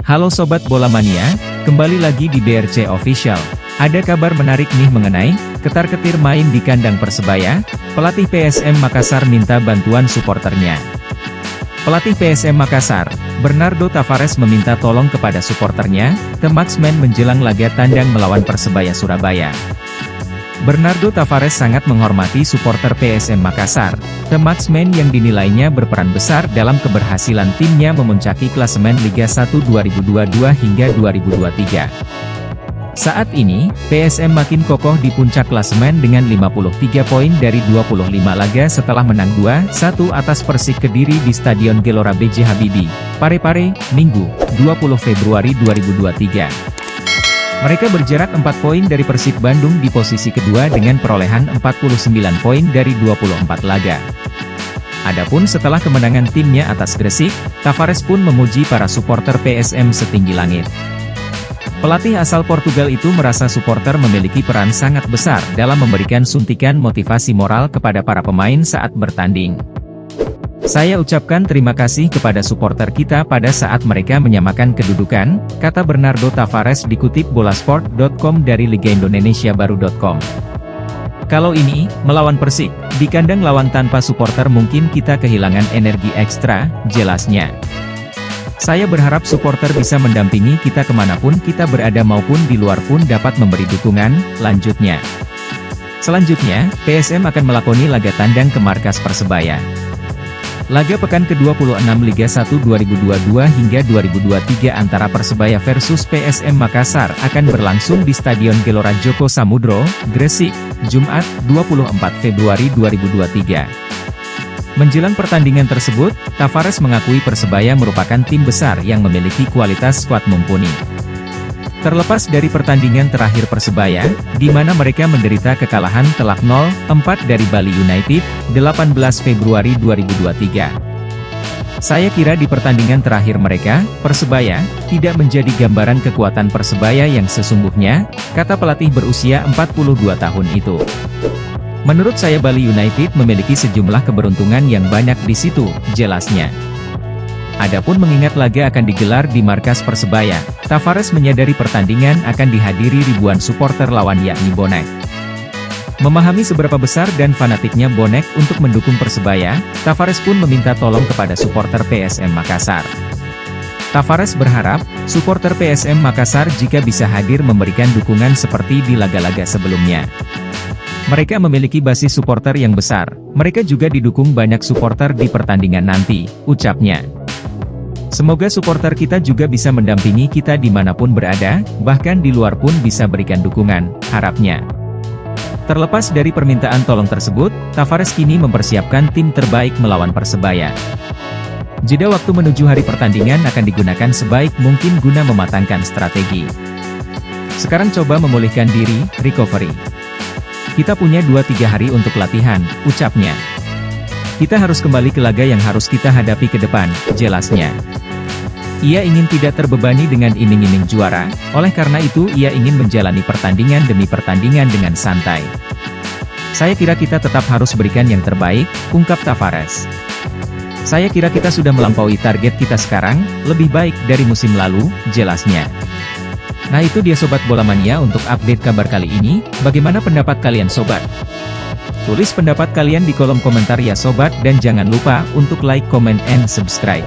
Halo Sobat Bola Mania, kembali lagi di BRC Official. Ada kabar menarik nih mengenai ketar-ketir main di kandang Persebaya. Pelatih PSM Makassar minta bantuan suporternya. Pelatih PSM Makassar, Bernardo Tavares meminta tolong kepada suporternya, The Marksman menjelang laga tandang melawan Persebaya Surabaya. Bernardo Tavares sangat menghormati suporter PSM Makassar, The Marksman yang dinilainya berperan besar dalam keberhasilan timnya memuncaki klasemen Liga 1 2022 hingga 2023. Saat ini, PSM makin kokoh di puncak klasemen dengan 53 poin dari 25 laga setelah menang 2-1 atas Persik Kediri di Stadion Gelora B.J. Habibie, Parepare, Minggu, 20 Februari 2023. Mereka berjarak 4 poin dari Persib Bandung di posisi kedua dengan perolehan 49 poin dari 24 laga. Adapun setelah kemenangan timnya atas Gresik, Tavares pun memuji para suporter PSM setinggi langit. Pelatih asal Portugal itu merasa suporter memiliki peran sangat besar dalam memberikan suntikan motivasi moral kepada para pemain saat bertanding. Saya ucapkan terima kasih kepada suporter kita pada saat mereka menyamakan kedudukan, kata Bernardo Tavares dikutip bolasport.com dari ligaindonesiabaru.com. Kalau ini, melawan Persik, di kandang lawan tanpa suporter mungkin kita kehilangan energi ekstra, jelasnya. Saya berharap suporter bisa mendampingi kita kemanapun kita berada maupun di luar pun dapat memberi dukungan, lanjutnya. Selanjutnya, PSM akan melakoni laga tandang ke markas Persebaya. Laga pekan ke-26 Liga 1 2022 hingga 2023 antara Persebaya versus PSM Makassar akan berlangsung di Stadion Gelora Joko Samudro, Gresik, Jumat, 24 Februari 2023. Menjelang pertandingan tersebut, Tavares mengakui Persebaya merupakan tim besar yang memiliki kualitas skuad mumpuni. Terlepas dari pertandingan terakhir Persebaya, di mana mereka menderita kekalahan telak 0-4 dari Bali United, 18 Februari 2023. Saya kira di pertandingan terakhir mereka, Persebaya, tidak menjadi gambaran kekuatan Persebaya yang sesungguhnya, kata pelatih berusia 42 tahun itu. Menurut saya Bali United memiliki sejumlah keberuntungan yang banyak di situ, jelasnya. Adapun mengingat laga akan digelar di markas Persebaya, Tavares menyadari pertandingan akan dihadiri ribuan suporter lawan yakni bonek. Memahami seberapa besar dan fanatiknya bonek untuk mendukung Persebaya, Tavares pun meminta tolong kepada suporter PSM Makassar. Tavares berharap, suporter PSM Makassar jika bisa hadir memberikan dukungan seperti di laga-laga sebelumnya. Mereka memiliki basis suporter yang besar, mereka juga didukung banyak suporter di pertandingan nanti, ucapnya. Semoga suporter kita juga bisa mendampingi kita dimanapun berada, bahkan di luar pun bisa berikan dukungan, harapnya. Terlepas dari permintaan tolong tersebut, Tavares kini mempersiapkan tim terbaik melawan Persebaya. Jeda waktu menuju hari pertandingan akan digunakan sebaik mungkin guna mematangkan strategi. Sekarang coba memulihkan diri, recovery. Kita punya 2-3 hari untuk latihan, ucapnya. Kita harus kembali ke laga yang harus kita hadapi ke depan, jelasnya. Ia ingin tidak terbebani dengan iming-iming juara, oleh karena itu ia ingin menjalani pertandingan demi pertandingan dengan santai. Saya kira kita tetap harus berikan yang terbaik, ungkap Tavares. Saya kira kita sudah melampaui target kita sekarang, lebih baik dari musim lalu, jelasnya. Nah itu dia Sobat Bola Mania untuk update kabar kali ini, bagaimana pendapat kalian Sobat? Tulis pendapat kalian di kolom komentar ya Sobat dan jangan lupa untuk like, comment, and subscribe.